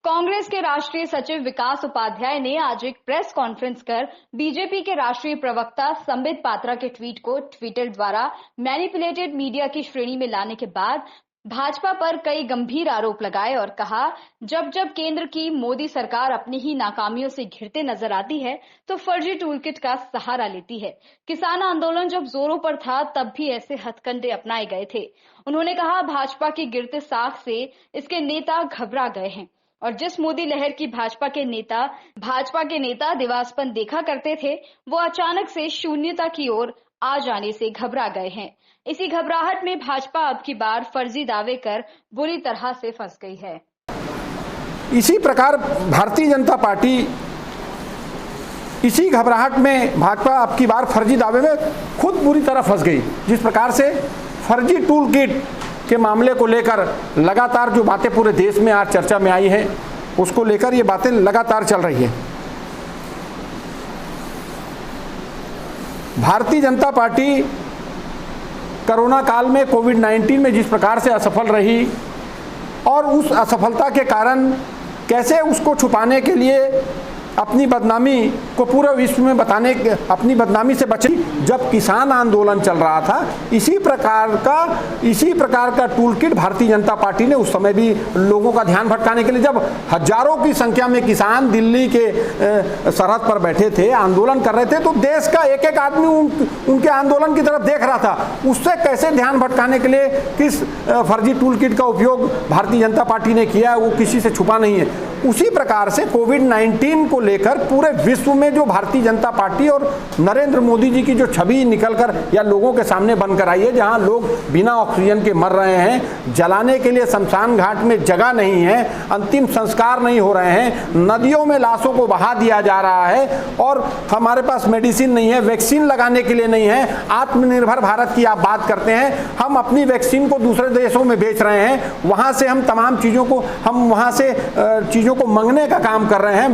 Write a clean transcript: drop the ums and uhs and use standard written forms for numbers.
कांग्रेस के राष्ट्रीय सचिव विकास उपाध्याय ने आज एक प्रेस कॉन्फ्रेंस कर बीजेपी के राष्ट्रीय प्रवक्ता संबित पात्रा के ट्वीट को ट्विटर द्वारा मैनिपुलेटेड मीडिया की श्रेणी में लाने के बाद भाजपा पर कई गंभीर आरोप लगाए और कहा, जब जब केंद्र की मोदी सरकार अपनी ही नाकामियों से घिरते नजर आती है तो फर्जी टूलकिट का सहारा लेती है। किसान आंदोलन जब जोरों पर था तब भी ऐसे हथकंडे अपनाए गए थे। उन्होंने कहा, भाजपा की गिरते साख से इसके नेता घबरा गए हैं और जिस मोदी लहर की भाजपा के नेता दिवास्पन देखा करते थे, वो अचानक से शून्यता की ओर आ जाने से घबरा गए हैं। इसी घबराहट में भाजपा अब की बार फर्जी दावे कर बुरी तरह से फंस गई है। इसी प्रकार भारतीय जनता पार्टी इसी घबराहट में भाजपा अब की बार फर्जी दावे में खुद बुरी तरह फंस गई। जिस प्रकार से फर्जी टूल किट के मामले को लेकर लगातार जो बातें पूरे देश में आज चर्चा में आई हैं, उसको लेकर ये बातें लगातार चल रही है। भारतीय जनता पार्टी कोरोना काल में कोविड-19 में जिस प्रकार से असफल रही और उस असफलता के कारण कैसे उसको छुपाने के लिए अपनी बदनामी को पूरे विश्व में अपनी बदनामी से बची। जब किसान आंदोलन चल रहा था, इसी प्रकार का टूलकिट भारतीय जनता पार्टी ने उस समय भी लोगों का ध्यान भटकाने के लिए, जब हजारों की संख्या में किसान दिल्ली के सरहद पर बैठे थे, आंदोलन कर रहे थे, तो देश का एक एक आदमी उनके आंदोलन की तरफ देख रहा था। उससे कैसे ध्यान भटकाने के लिए किस फर्जी टूलकिट का उपयोग भारतीय जनता पार्टी ने किया, वो किसी से छुपा नहीं है। उसी प्रकार से कोविड-19 को लेकर पूरे विश्व में जो भारतीय जनता पार्टी और नरेंद्र मोदी जी की जो छवि निकलकर या लोगों के सामने बनकर आई है, जहां लोग बिना ऑक्सीजन के मर रहे हैं, जलाने के लिए शमशान घाट में जगह नहीं है, अंतिम संस्कार नहीं हो रहे हैं, नदियों में लाशों को बहा दिया जा रहा है और हमारे पास मेडिसिन नहीं है, वैक्सीन लगाने के लिए नहीं है। आत्मनिर्भर भारत की आप बात करते हैं, हम अपनी वैक्सीन को दूसरे देशों में बेच रहे हैं, वहां से हम तमाम चीजों को मंगने का काम कर रहे हैं।